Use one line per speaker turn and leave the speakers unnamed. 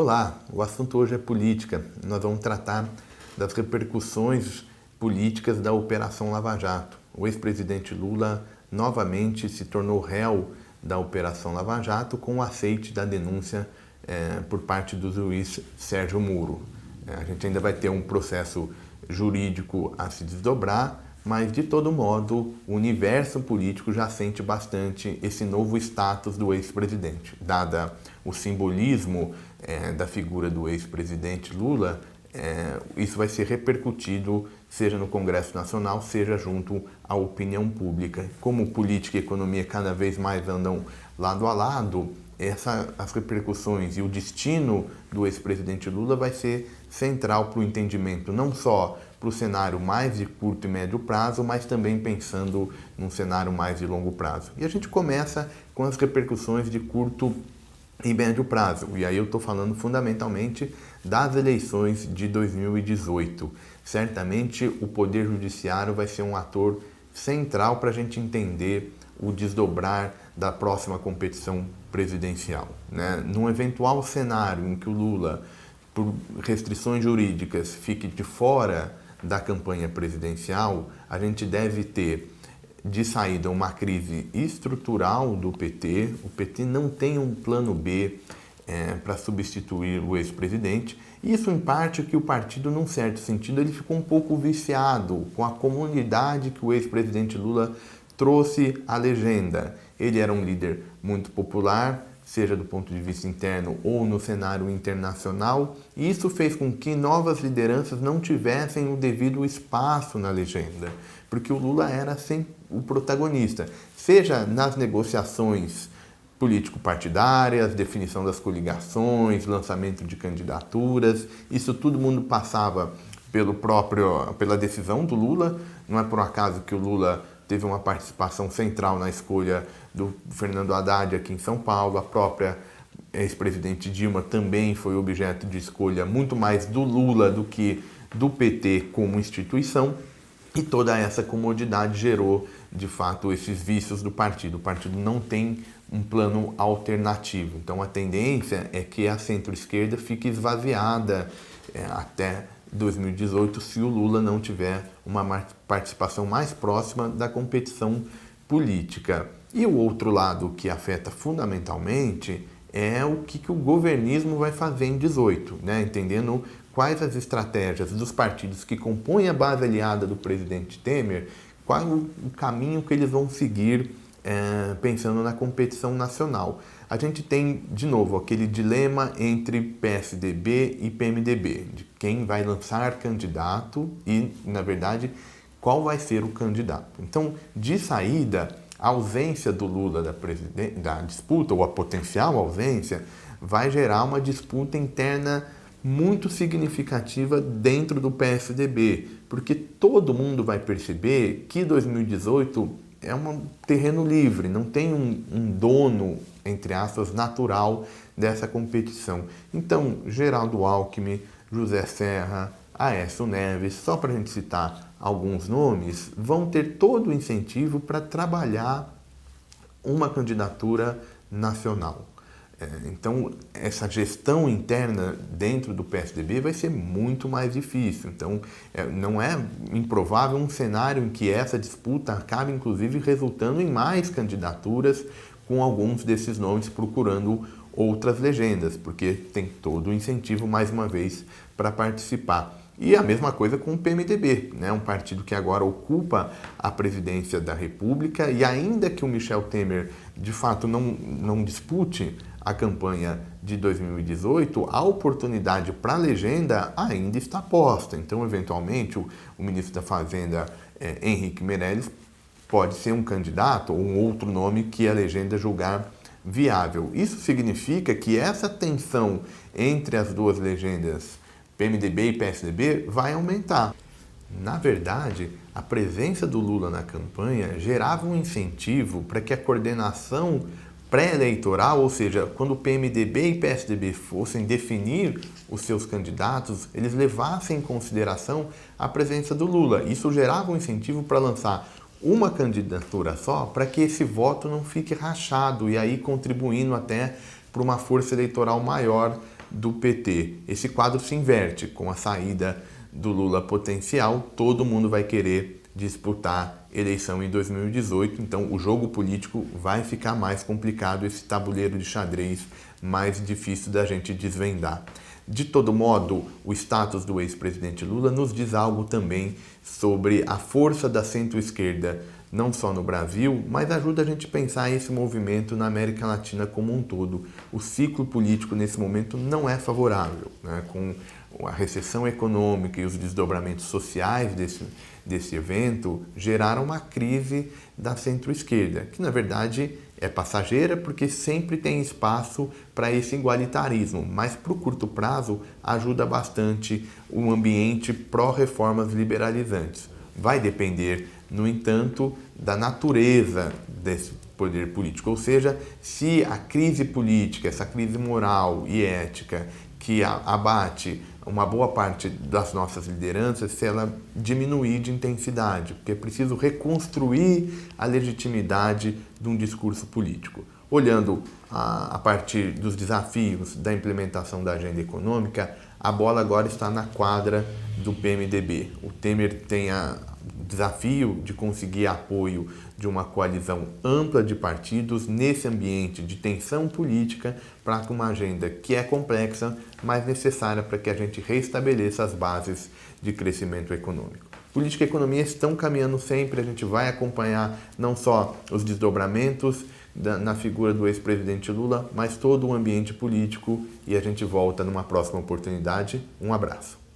Olá, o assunto hoje é política. Nós vamos tratar das repercussões políticas da Operação Lava Jato. O ex-presidente Lula novamente se tornou réu da Operação Lava Jato com o aceite da denúncia por parte do juiz Sérgio Moro. A gente ainda vai ter um processo jurídico a se desdobrar, mas de todo modo o universo político já sente bastante esse novo status do ex-presidente. Dada o simbolismo da figura do ex-presidente Lula, isso vai ser repercutido seja no Congresso Nacional, seja junto à opinião pública. Como política e economia cada vez mais andam lado a lado, as repercussões e o destino do ex-presidente Lula vai ser central para o entendimento, não só para o cenário mais de curto e médio prazo, mas também pensando num cenário mais de longo prazo. E a gente começa com as repercussões de curto e médio prazo. E aí eu estou falando fundamentalmente das eleições de 2018. Certamente o Poder Judiciário vai ser um ator central para a gente entender o desdobrar da próxima competição presidencial, né? Num eventual cenário em que o Lula, por restrições jurídicas, fique de fora da campanha presidencial, a gente deve ter de saída uma crise estrutural do PT. O PT não tem um plano B para substituir o ex-presidente. Isso, em parte, que o partido, num certo sentido, ele ficou um pouco viciado com a comunidade que o ex-presidente Lula trouxe à legenda. Ele era um líder muito popular, seja do ponto de vista interno ou no cenário internacional, e isso fez com que novas lideranças não tivessem o devido espaço na legenda, porque o Lula era sempre o protagonista, seja nas negociações político-partidárias, definição das coligações, lançamento de candidaturas, isso todo mundo passava pela decisão do Lula. Não é por um acaso que o Lula teve uma participação central na escolha do Fernando Haddad aqui em São Paulo. A própria ex-presidente Dilma também foi objeto de escolha muito mais do Lula do que do PT como instituição. E toda essa comodidade gerou, de fato, esses vícios do partido. O partido não tem um plano alternativo. Então a tendência é que a centro-esquerda fique esvaziada até 2018, se o Lula não tiver uma participação mais próxima da competição política. E o outro lado que afeta fundamentalmente é o que o governismo vai fazer em 2018, né? Entendendo quais as estratégias dos partidos que compõem a base aliada do presidente Temer, qual o caminho que eles vão seguir pensando na competição nacional. A gente tem, de novo, aquele dilema entre PSDB e PMDB, de quem vai lançar candidato e, na verdade, qual vai ser o candidato. Então, de saída, a ausência do Lula da disputa, ou a potencial ausência, vai gerar uma disputa interna muito significativa dentro do PSDB, porque todo mundo vai perceber que 2018 é um terreno livre, não tem um dono, entre aspas, natural dessa competição. Então, Geraldo Alckmin, José Serra, Aécio Neves, só para a gente citar alguns nomes, vão ter todo o incentivo para trabalhar uma candidatura nacional. Então, essa gestão interna dentro do PSDB vai ser muito mais difícil. Então, não é improvável um cenário em que essa disputa acabe, inclusive, resultando em mais candidaturas, com alguns desses nomes procurando outras legendas, porque tem todo o incentivo, mais uma vez, para participar. E a mesma coisa com o PMDB, né? Um partido que agora ocupa a presidência da República, e ainda que o Michel Temer, de fato, não dispute a campanha de 2018, a oportunidade para a legenda ainda está posta. Então, eventualmente, o ministro da Fazenda, Henrique Meirelles, pode ser um candidato ou um outro nome que a legenda julgar viável. Isso significa que essa tensão entre as duas legendas, PMDB e PSDB, vai aumentar. Na verdade, a presença do Lula na campanha gerava um incentivo para que a coordenação pré-eleitoral, ou seja, quando o PMDB e PSDB fossem definir os seus candidatos, eles levassem em consideração a presença do Lula. Isso gerava um incentivo para lançar uma candidatura só, para que esse voto não fique rachado e aí contribuindo até para uma força eleitoral maior do PT. Esse quadro se inverte com a saída do Lula potencial, todo mundo vai querer disputar eleição em 2018, então o jogo político vai ficar mais complicado, esse tabuleiro de xadrez mais difícil da gente desvendar. De todo modo, o status do ex-presidente Lula nos diz algo também sobre a força da centro-esquerda, não só no Brasil, mas ajuda a gente a pensar esse movimento na América Latina como um todo. O ciclo político nesse momento não é favorável, né? Com a recessão econômica e os desdobramentos sociais desse evento geraram uma crise da centro-esquerda, que na verdade é passageira porque sempre tem espaço para esse igualitarismo, mas para o curto prazo ajuda bastante o ambiente pró-reformas liberalizantes. Vai depender, no entanto, da natureza desse poder político, ou seja, se a crise política, essa crise moral e ética que abate uma boa parte das nossas lideranças, se ela diminuir de intensidade, porque é preciso reconstruir a legitimidade de um discurso político. Olhando a partir dos desafios da implementação da agenda econômica, a bola agora está na quadra do PMDB. O Temer tem o desafio de conseguir apoio de uma coalizão ampla de partidos nesse ambiente de tensão política para uma agenda que é complexa, mas necessária para que a gente restabeleça as bases de crescimento econômico. Política e economia estão caminhando sempre, a gente vai acompanhar não só os desdobramentos na figura do ex-presidente Lula, mas todo o ambiente político, e a gente volta numa próxima oportunidade. Um abraço.